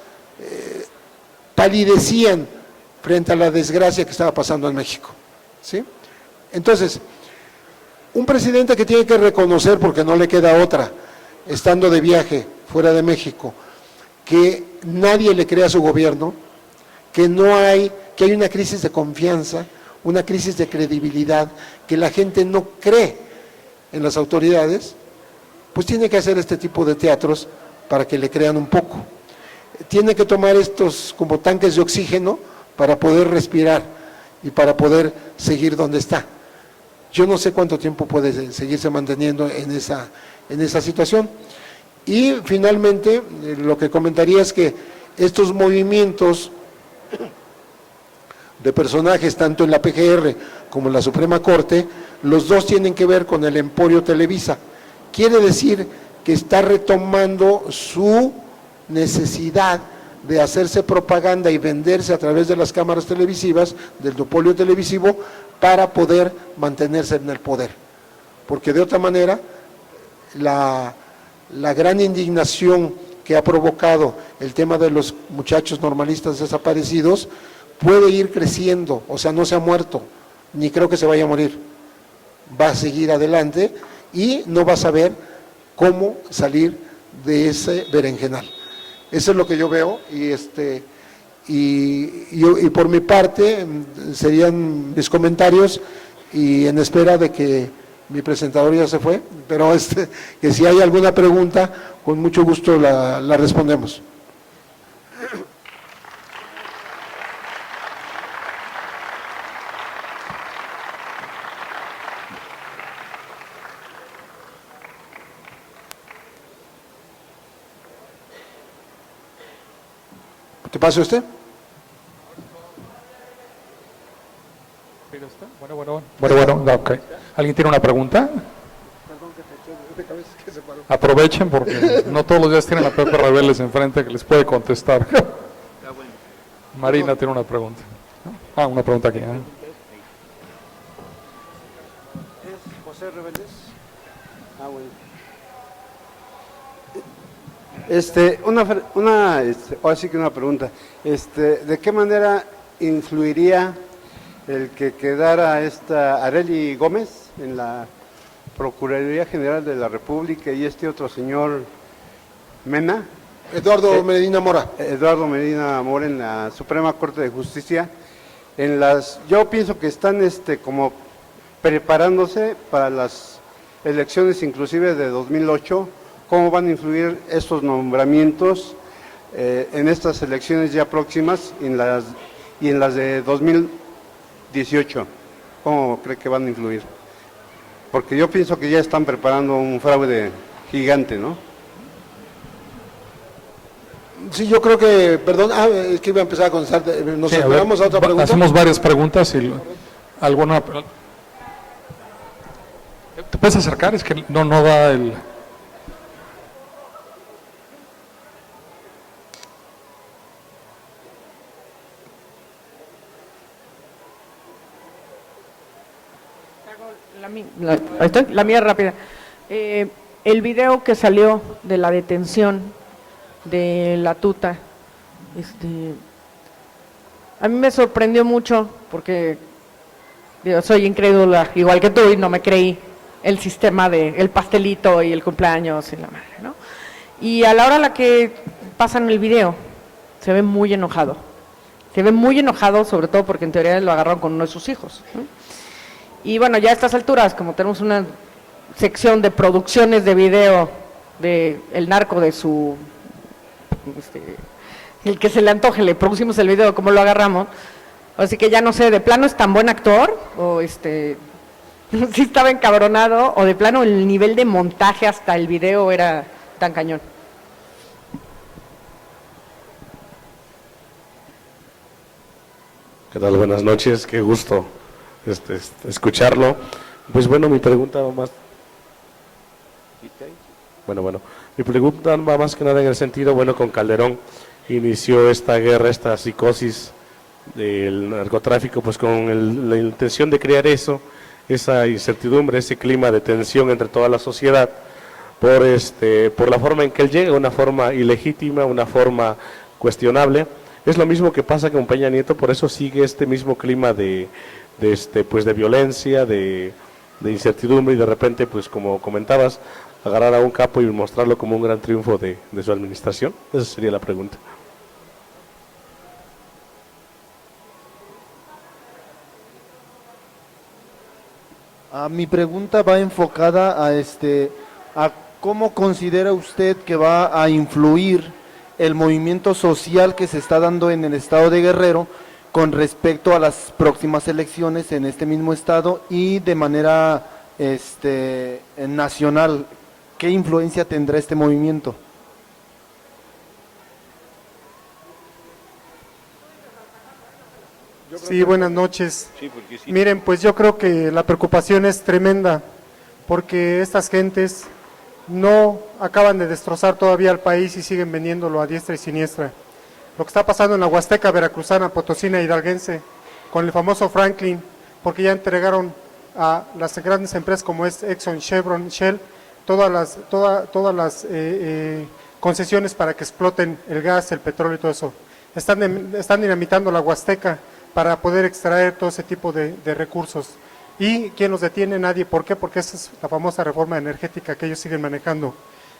palidecían frente a la desgracia que estaba pasando en México, ¿sí? Entonces, un presidente que tiene que reconocer, porque no le queda otra, estando de viaje fuera de México, que nadie le cree a su gobierno, que hay una crisis de confianza, una crisis de credibilidad, que la gente no cree en las autoridades, pues tiene que hacer este tipo de teatros para que le crean un poco. Tiene que tomar estos como tanques de oxígeno para poder respirar y para poder seguir donde está. Yo no sé cuánto tiempo puede seguirse manteniendo en esa situación. Y finalmente, lo que comentaría es que estos movimientos de personajes, tanto en la PGR como en la Suprema Corte, los dos tienen que ver con el emporio Televisa. Quiere decir que está retomando su necesidad de hacerse propaganda y venderse a través de las cámaras televisivas, del duopolio televisivo, para poder mantenerse en el poder. Porque de otra manera, la gran indignación que ha provocado el tema de los muchachos normalistas desaparecidos puede ir creciendo, o sea, no se ha muerto, ni creo que se vaya a morir. Va a seguir adelante y no va a saber cómo salir de ese berenjenal. Eso es lo que yo veo y por mi parte serían mis comentarios y en espera de que mi presentador ya se fue, pero que si hay alguna pregunta, con mucho gusto la respondemos. ¿Te pasa usted? Bueno, ok. ¿Alguien tiene una pregunta? Aprovechen porque no todos los días tienen a Pepe Rebeles enfrente que les puede contestar. Marina tiene una pregunta. Una pregunta aquí. ¿Es José Rebeles? Bueno. Ahora sí que una pregunta. ¿De qué manera influiría el que quedara esta Arely Gómez en la Procuraduría General de la República y otro señor Mena? Eduardo Medina Mora. Eduardo Medina Mora en la Suprema Corte de Justicia, Yo pienso que están como preparándose para las elecciones inclusive de 2008, cómo van a influir estos nombramientos en estas elecciones ya próximas y en las de 2018. ¿Cómo cree que van a influir? Porque yo pienso que ya están preparando un fraude gigante, ¿no? Sí, yo creo que, perdón, es que iba a empezar a contestar, nos Sí, esperamos a otra pregunta. Hacemos varias preguntas y alguna... ¿Te puedes acercar? Es que no da el... La mía rápida. El video que salió de la detención de la tuta, a mí me sorprendió mucho porque yo soy incrédula, igual que tú, y no me creí el sistema de el pastelito y el cumpleaños y la madre, ¿no? Y a la hora a la que pasan el video, se ve muy enojado. Se ve muy enojado, sobre todo porque en teoría lo agarraron con uno de sus hijos, ¿no? Y bueno, ya a estas alturas, como tenemos una sección de producciones de video de el narco de su el que se le antoje, le producimos el video, como lo agarramos. Así que ya no sé, de plano es tan buen actor, o sí estaba encabronado, o de plano el nivel de montaje hasta el video era tan cañón. ¿Qué tal? Buenas noches, qué gusto escucharlo. Pues bueno, mi pregunta va más... mi pregunta va más que nada en el sentido, bueno, con Calderón inició esta guerra, esta psicosis del narcotráfico, pues con la intención de crear esa incertidumbre, ese clima de tensión entre toda la sociedad, por la forma en que él llega, una forma ilegítima, una forma cuestionable. Es lo mismo que pasa con Peña Nieto, por eso sigue este mismo clima de violencia, de incertidumbre, y de repente, pues como comentabas, agarrar a un capo y mostrarlo como un gran triunfo de su administración. Esa sería la pregunta. Mi pregunta va enfocada a cómo considera usted que va a influir el movimiento social que se está dando en el estado de Guerrero con respecto a las próximas elecciones en este mismo estado y de manera nacional. ¿Qué influencia tendrá este movimiento? Sí, buenas noches. Miren, pues yo creo que la preocupación es tremenda, porque estas gentes no acaban de destrozar todavía al país y siguen vendiéndolo a diestra y siniestra. Lo que está pasando en la Huasteca Veracruzana, Potosina, Hidalguense, con el famoso Franklin, porque ya entregaron a las grandes empresas como es Exxon, Chevron, Shell, todas las concesiones para que exploten el gas, el petróleo y todo eso. Están dinamitando la Huasteca para poder extraer todo ese tipo de recursos. ¿Y quién los detiene? Nadie. ¿Por qué? Porque esa es la famosa reforma energética que ellos siguen manejando.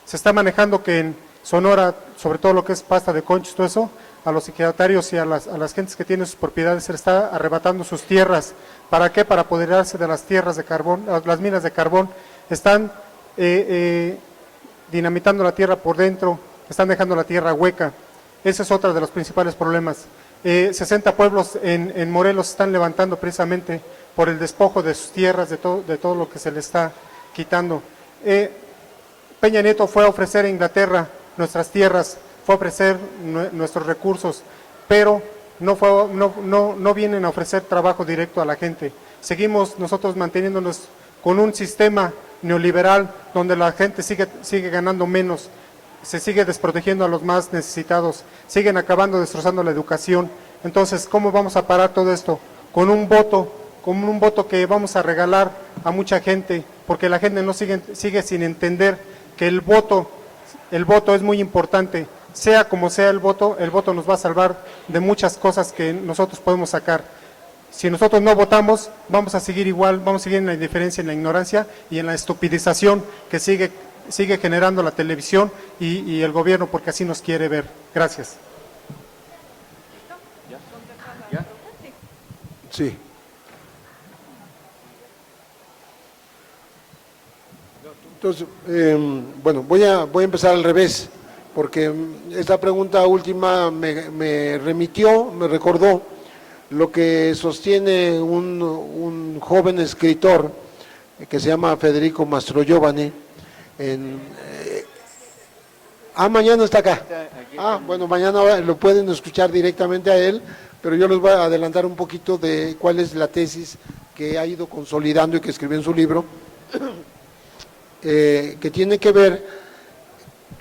Se está manejando que en Sonora, sobre todo lo que es pasta de conchos, todo eso, a los ejidatarios y a las gentes que tienen sus propiedades, se les está arrebatando sus tierras. ¿Para qué? Para apoderarse de las tierras de carbón, las minas de carbón. Están dinamitando la tierra por dentro, están dejando la tierra hueca. Ese es otro de los principales problemas. 60 pueblos en Morelos están levantando precisamente por el despojo de sus tierras, de todo lo que se le está quitando. Peña Nieto fue a ofrecer a Inglaterra nuestras tierras, fue a ofrecer nuestros recursos, pero no vienen a ofrecer trabajo directo a la gente. Seguimos nosotros manteniéndonos con un sistema neoliberal donde la gente sigue ganando menos, se sigue desprotegiendo a los más necesitados, siguen acabando destrozando la educación. Entonces, ¿cómo vamos a parar todo esto? Con un voto que vamos a regalar a mucha gente, porque la gente no sigue sin entender que el voto es muy importante. Sea como sea el voto nos va a salvar de muchas cosas que nosotros podemos sacar. Si nosotros no votamos, vamos a seguir igual, vamos a seguir en la indiferencia, en la ignorancia y en la estupidización que sigue generando la televisión y el gobierno, porque así nos quiere ver. Gracias. Sí. Entonces, bueno, voy a empezar al revés, porque esta pregunta última me recordó lo que sostiene un joven escritor que se llama Federico Mastrogiovanni. Mañana está acá. Bueno, mañana lo pueden escuchar directamente a él, pero yo les voy a adelantar un poquito de cuál es la tesis que ha ido consolidando y que escribió en su libro, que tiene que ver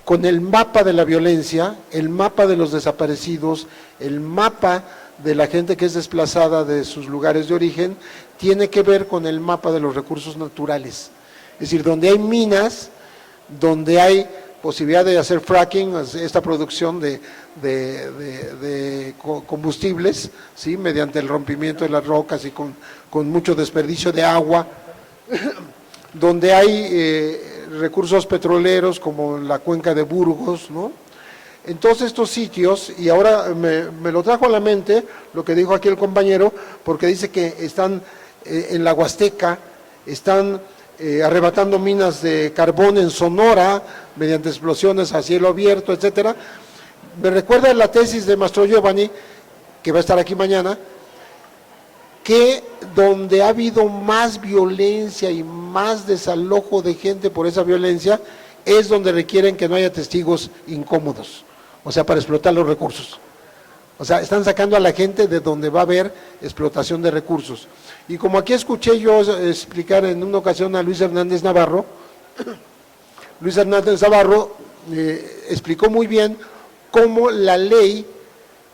con el mapa de la violencia, el mapa de los desaparecidos, el mapa de la gente que es desplazada de sus lugares de origen, tiene que ver con el mapa de los recursos naturales. Es decir, donde hay minas, donde hay posibilidad de hacer fracking, esta producción de combustibles, ¿sí?, mediante el rompimiento de las rocas y con mucho desperdicio de agua, donde hay recursos petroleros como la cuenca de Burgos, ¿no? En todos estos sitios, y ahora me lo trajo a la mente lo que dijo aquí el compañero, porque dice que están en la Huasteca, están arrebatando minas de carbón en Sonora mediante explosiones a cielo abierto, etcétera. Me recuerda la tesis de Mastrogiovanni, que va a estar aquí mañana, que donde ha habido más violencia y más desalojo de gente por esa violencia es donde requieren que no haya testigos incómodos, o sea, para explotar los recursos. O sea, están sacando a la gente de donde va a haber explotación de recursos. Y como aquí escuché yo explicar en una ocasión a Luis Hernández Navarro, Luis Hernández Navarro explicó muy bien cómo la ley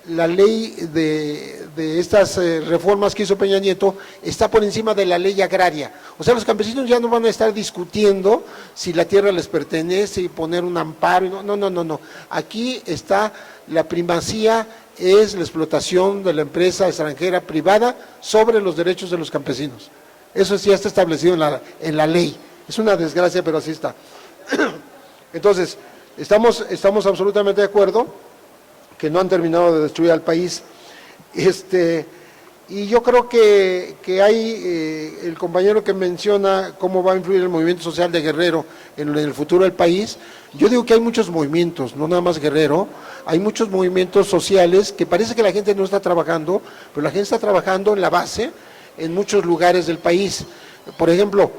de estas reformas que hizo Peña Nieto está por encima de la ley agraria. O sea, los campesinos ya no van a estar discutiendo si la tierra les pertenece y poner un amparo. No. Aquí está la primacía, es la explotación de la empresa extranjera privada sobre los derechos de los campesinos. Eso sí ya está establecido en la ley. Es una desgracia, pero así está. Entonces, estamos absolutamente de acuerdo que no han terminado de destruir al país. Y yo creo que hay el compañero que menciona cómo va a influir el movimiento social de Guerrero en el futuro del país. Yo digo que hay muchos movimientos, no nada más Guerrero, hay muchos movimientos sociales que parece que la gente no está trabajando, pero la gente está trabajando en la base en muchos lugares del país. Por ejemplo,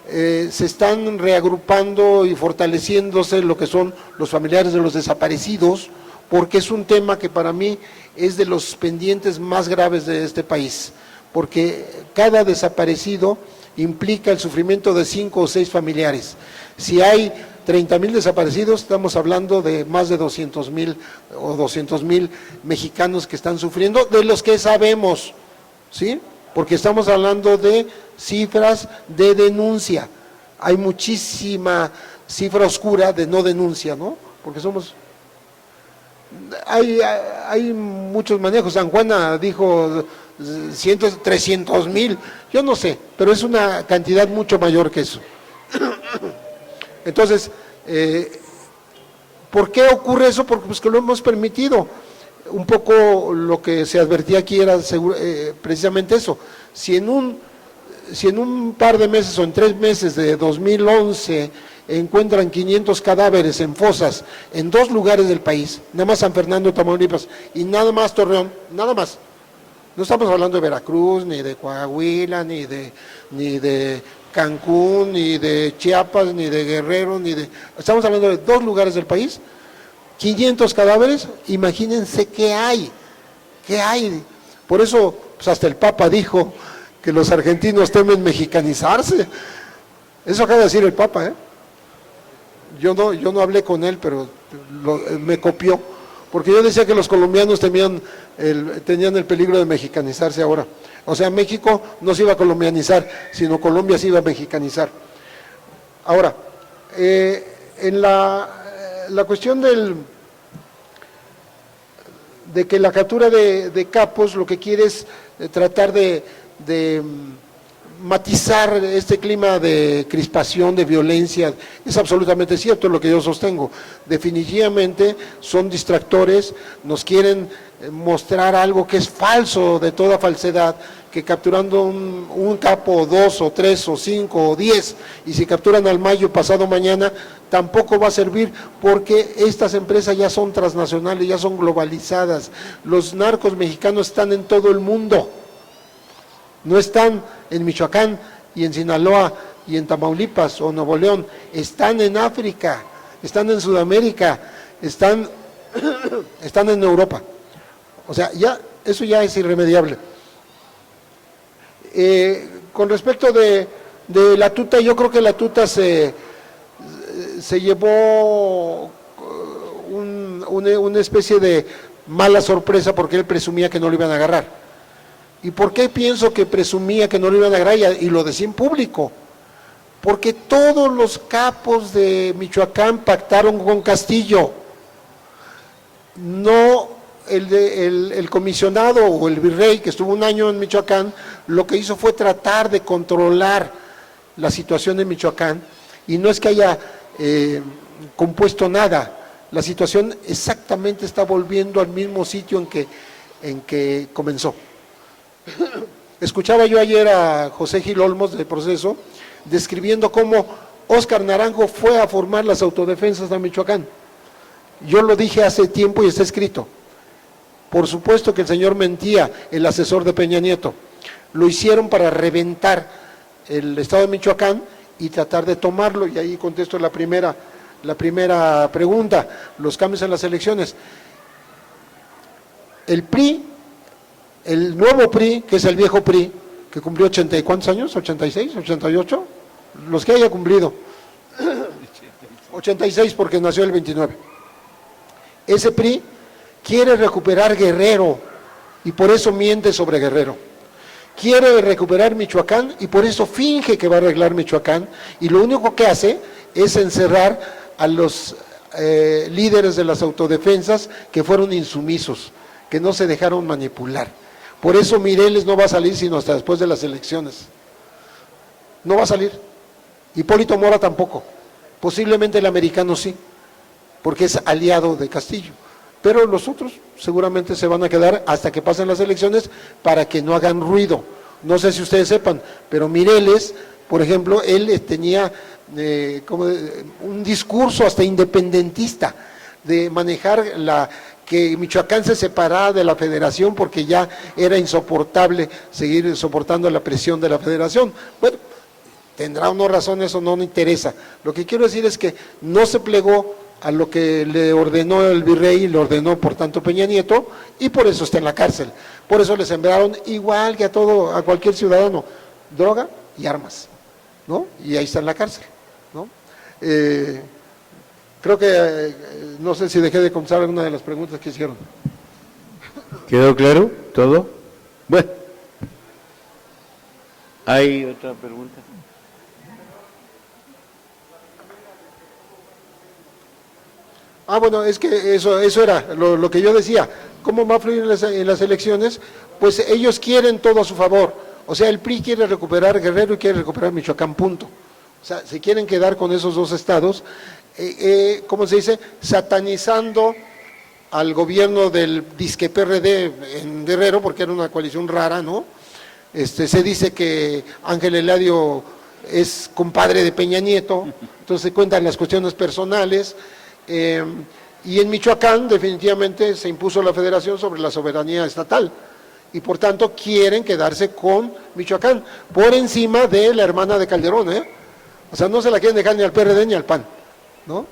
se están reagrupando y fortaleciéndose lo que son los familiares de los desaparecidos, porque es un tema que para mí es de los pendientes más graves de este país, porque cada desaparecido implica el sufrimiento de 5 o 6 familiares. Si hay 30,000 desaparecidos, estamos hablando de más de 200,000 o 200,000 mexicanos que están sufriendo, de los que sabemos, ¿sí? Porque estamos hablando de cifras de denuncia. Hay muchísima cifra oscura de no denuncia, ¿no? Porque hay muchos manejos. San Juana dijo 300,000, yo no sé, pero es una cantidad mucho mayor que eso. Entonces, ¿por qué ocurre eso? Porque pues que lo hemos permitido. Un poco lo que se advertía aquí era precisamente eso. Si en un par de meses o en 3 meses de 2011 encuentran 500 cadáveres en fosas en 2 lugares del país, nada más San Fernando, Tamaulipas, y nada más Torreón, nada más. No estamos hablando de Veracruz, ni de Coahuila, ni de Cancún, ni de Chiapas, ni de Guerrero, estamos hablando de 2 lugares del país, 500 cadáveres, imagínense qué hay. Por eso, pues hasta el Papa dijo que los argentinos temen mexicanizarse. Eso acaba de decir el Papa, ¿eh? Yo no hablé con él, pero me copió, porque yo decía que los colombianos tenían el peligro de mexicanizarse ahora. O sea, México no se iba a colombianizar, sino Colombia se iba a mexicanizar. Ahora, en la cuestión de que la captura de capos lo que quiere es tratar de matizar este clima de crispación, de violencia, es absolutamente cierto lo que yo sostengo. Definitivamente son distractores, nos quieren mostrar algo que es falso de toda falsedad, que capturando un capo, o 2, o 3, o 5, o 10, y si capturan al Mayo pasado mañana, tampoco va a servir, porque estas empresas ya son transnacionales, ya son globalizadas. Los narcos mexicanos están en todo el mundo, no están en Michoacán y en Sinaloa y en Tamaulipas o Nuevo León, están en África, están en Sudamérica, están en Europa. O sea, ya eso ya es irremediable. Con respecto de la tuta, yo creo que la tuta se llevó una especie de mala sorpresa, porque él presumía que no lo iban a agarrar. ¿Y por qué pienso que presumía que no lo iban a agarrar? Y lo decía en público. Porque todos los capos de Michoacán pactaron con Castillo. No el comisionado o el virrey, que estuvo un año en Michoacán, lo que hizo fue tratar de controlar la situación en Michoacán, y no es que haya compuesto nada. La situación exactamente está volviendo al mismo sitio en que comenzó. Escuchaba yo ayer a José Gil Olmos del Proceso describiendo cómo Óscar Naranjo fue a formar las autodefensas de Michoacán. Yo lo dije hace tiempo y está escrito. Por supuesto que el señor mentía, el asesor de Peña Nieto. Lo hicieron para reventar el estado de Michoacán y tratar de tomarlo, y ahí contesto la primera pregunta, los cambios en las elecciones. El PRI, el nuevo PRI, que es el viejo PRI, que cumplió 80 y ¿cuántos años? ¿86? ¿88? Los que haya cumplido. 86 porque nació el 29. Ese PRI quiere recuperar Guerrero y por eso miente sobre Guerrero. Quiere recuperar Michoacán y por eso finge que va a arreglar Michoacán, y lo único que hace es encerrar a los líderes de las autodefensas que fueron insumisos, que no se dejaron manipular. Por eso Mireles no va a salir sino hasta después de las elecciones. No va a salir. Hipólito Mora tampoco. Posiblemente el americano sí, porque es aliado de Castillo. Pero los otros seguramente se van a quedar hasta que pasen las elecciones para que no hagan ruido. No sé si ustedes sepan, pero Mireles, por ejemplo, él tenía un discurso hasta independentista de manejar que Michoacán se separara de la federación porque ya era insoportable seguir soportando la presión de la federación. Bueno, tendrá o no razón, eso no me interesa. Lo que quiero decir es que no se plegó a lo que le ordenó el virrey, le ordenó por tanto Peña Nieto, y por eso está en la cárcel. Por eso le sembraron igual que a cualquier ciudadano, droga y armas, ¿no? Y ahí está en la cárcel, ¿no? Creo que, no sé si dejé de contestar alguna de las preguntas que hicieron. ¿Quedó claro todo? Bueno, ¿hay otra pregunta? Bueno, es que eso era lo que yo decía. ¿Cómo va a fluir en las elecciones? Pues ellos quieren todo a su favor. O sea, el PRI quiere recuperar Guerrero y quiere recuperar Michoacán, punto. O sea, se quieren quedar con esos dos estados, ¿cómo se dice? Satanizando al gobierno del disque PRD en Guerrero, porque era una coalición rara, ¿no? Se dice que Ángel Eladio es compadre de Peña Nieto, entonces se cuentan las cuestiones personales. Y en Michoacán definitivamente se impuso la federación sobre la soberanía estatal, y por tanto quieren quedarse con Michoacán, por encima de la hermana de Calderón, O sea, no se la quieren dejar ni al PRD ni al PAN, ¿no?